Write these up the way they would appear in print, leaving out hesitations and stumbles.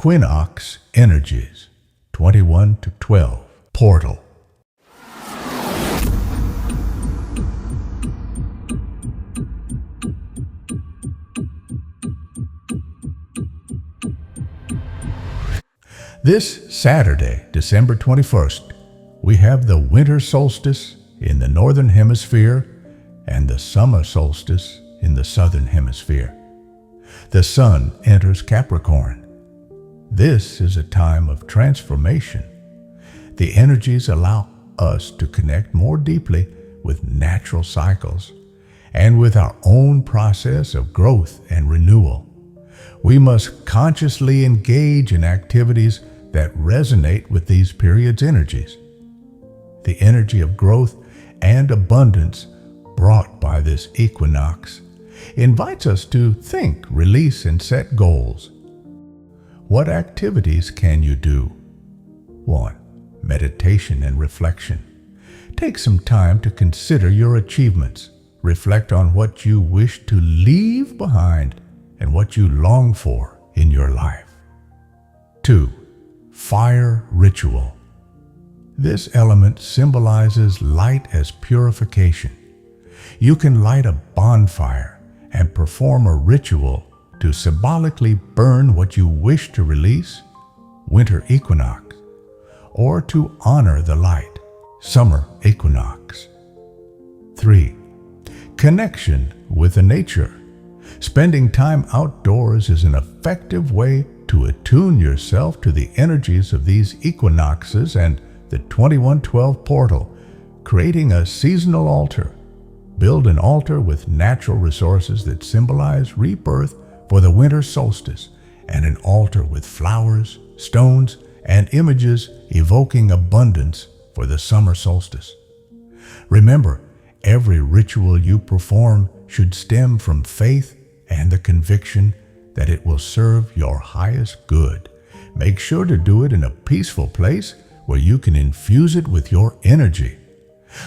Equinox energies, 21 to 12, portal. This Saturday, December 21st, we have the winter solstice in the northern hemisphere and the summer solstice in the southern hemisphere. The sun enters Capricorn. This is a time of transformation. The energies allow us to connect more deeply with natural cycles and with our own process of growth and renewal. We must consciously engage in activities that resonate with these periods' energies. The energy of growth and abundance brought by this equinox invites us to think, release, and set goals. What activities can you do? 1. Meditation and reflection. Take some time to consider your achievements. Reflect on what you wish to leave behind and what you long for in your life. 2. Fire ritual. This element symbolizes light as purification. You can light a bonfire and perform a ritual to symbolically burn what you wish to release, winter equinox, or to honor the light, summer equinox. 3. Connection with the nature. Spending time outdoors is an effective way to attune yourself to the energies of these equinoxes and the 2112 portal, creating a seasonal altar. Build an altar with natural resources that symbolize rebirth for the winter solstice, and an altar with flowers, stones, and images evoking abundance for the summer solstice. Remember, every ritual you perform should stem from faith and the conviction that it will serve your highest good. Make sure to do it in a peaceful place where you can infuse it with your energy.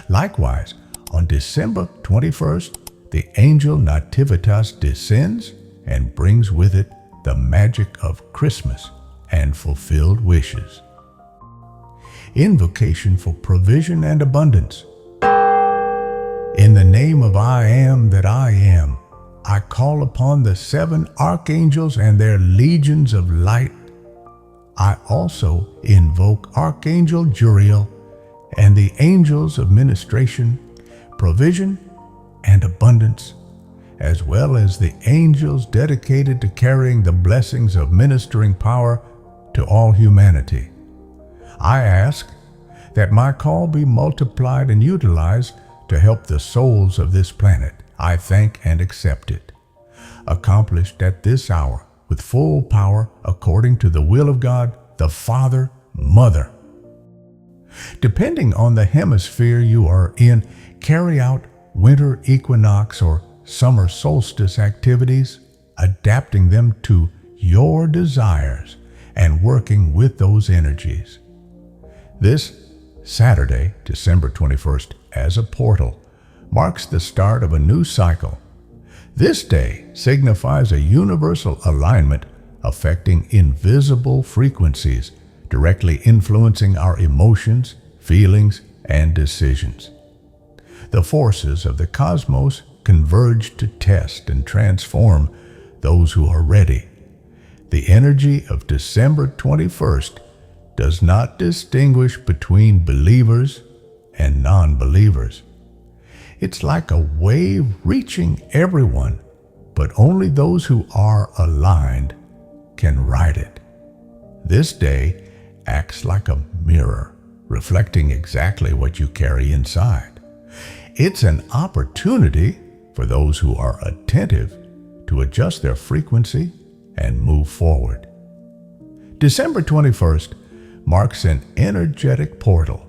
Likewise, on December 21st, the Angelnativitas descends and brings with it the magic of Christmas and fulfilled wishes. Invocation for provision and abundance. In the name of I am that I am, I call upon the 7 archangels and their legions of light. I also invoke Archangel Juriel and the angels of ministration, provision, and abundance, as well as the angels dedicated to carrying the blessings of ministering power to all humanity. I ask that my call be multiplied and utilized to help the souls of this planet. I thank and accept it. Accomplished at this hour with full power according to the will of God, the Father, Mother. Depending on the hemisphere you are in, carry out winter equinox or summer solstice activities, adapting them to your desires and working with those energies. This Saturday, December 21st, as a portal, marks the start of a new cycle. This day signifies a universal alignment affecting invisible frequencies, directly influencing our emotions, feelings, and decisions. The forces of the cosmos converge to test and transform those who are ready. The energy of December 21st does not distinguish between believers and non-believers. It's like a wave reaching everyone, but only those who are aligned can ride it. This day acts like a mirror, reflecting exactly what you carry inside. It's an opportunity for those who are attentive to adjust their frequency and move forward. December 21st marks an energetic portal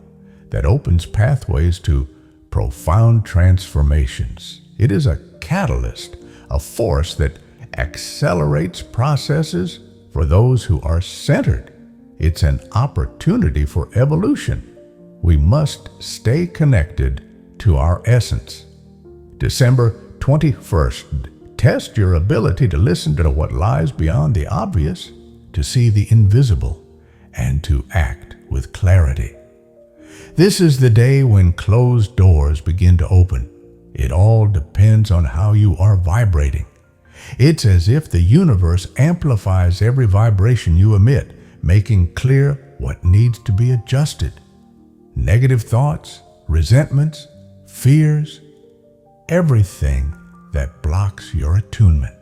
that opens pathways to profound transformations. It is a catalyst, a force that accelerates processes for those who are centered. It's an opportunity for evolution. We must stay connected to our essence. December 21st, test your ability to listen to what lies beyond the obvious. to see the invisible, and to act with clarity. This is the day when closed doors begin to open. It all depends on how you are vibrating. It's as if the universe amplifies every vibration you emit, making clear what needs to be adjusted. Negative thoughts, resentments, fears, everything that blocks your attunement.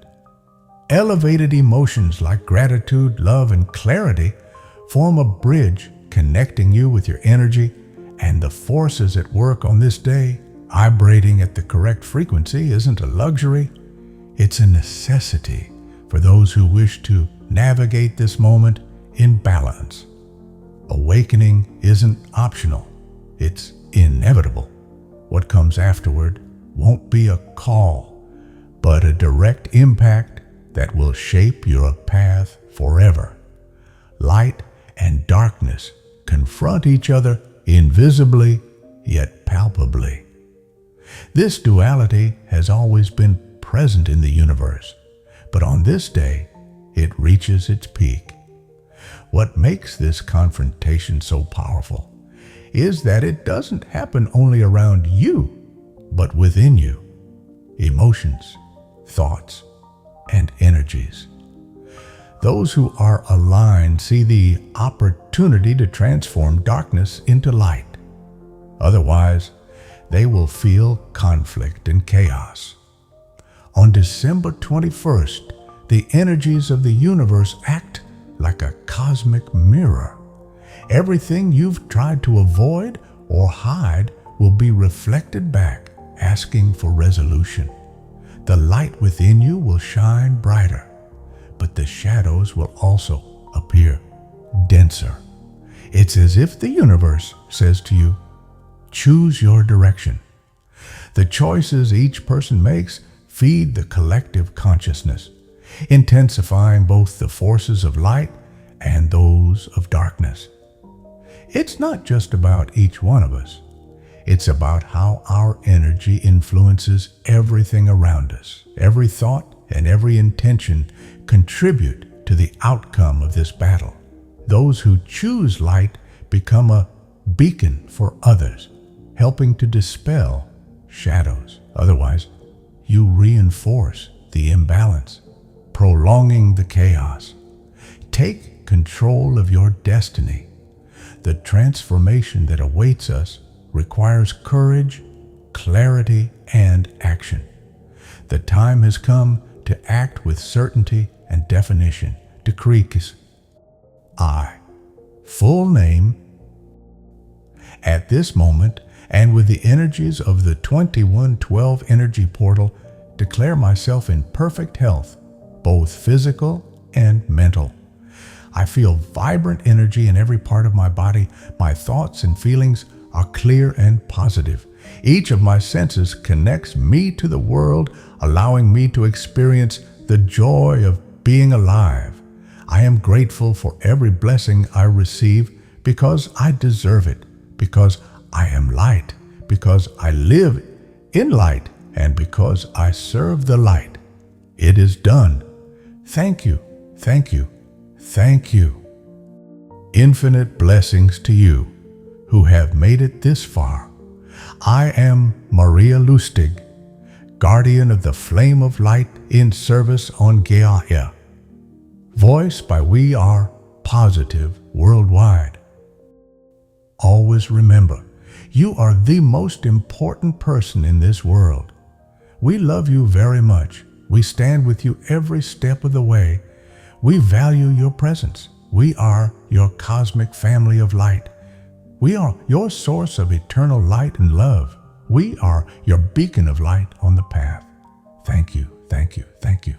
Elevated emotions like gratitude, love, and clarity form a bridge connecting you with your energy and the forces at work on this day. Vibrating at the correct frequency isn't a luxury, it's a necessity for those who wish to navigate this moment in balance. Awakening isn't optional, it's inevitable. What comes afterward won't be a call, but a direct impact that will shape your path forever. Light and darkness confront each other invisibly yet palpably. This duality has always been present in the universe, but on this day, it reaches its peak. What makes this confrontation so powerful is that it doesn't happen only around you, but within you. Emotions, thoughts, and energies. Those who are aligned see the opportunity to transform darkness into light. Otherwise, they will feel conflict and chaos. On December 21st, the energies of the universe act like a cosmic mirror. Everything you've tried to avoid or hide will be reflected back, asking for resolution. The light within you will shine brighter, but the shadows will also appear denser. It's as if the universe says to you, choose your direction. The choices each person makes feed the collective consciousness, intensifying both the forces of light and those of darkness. It's not just about each one of us. It's about how our energy influences everything around us. Every thought and every intention contribute to the outcome of this battle. Those who choose light become a beacon for others, helping to dispel shadows. Otherwise, you reinforce the imbalance, prolonging the chaos. Take control of your destiny. The transformation that awaits us requires courage, clarity, and action. The time has come to act with certainty and definition. Decree I, full name, at this moment, and with the energies of the 2112 energy portal, declare myself in perfect health, both physical and mental. I feel vibrant energy in every part of my body. My thoughts and feelings are clear and positive. Each of my senses connects me to the world, allowing me to experience the joy of being alive. I am grateful for every blessing I receive because I deserve it, because I am light, because I live in light, and because I serve the light. It is done. Thank you, thank you, thank you. Infinite blessings to you who have made it this far. I am Maria Lustig, guardian of the flame of light in service on Gaia. Voiced by We Are Positive Worldwide. Always remember, you are the most important person in this world. We love you very much. We stand with you every step of the way. We value your presence. We are your cosmic family of light. We are your source of eternal light and love. We are your beacon of light on the path. Thank you, thank you, thank you.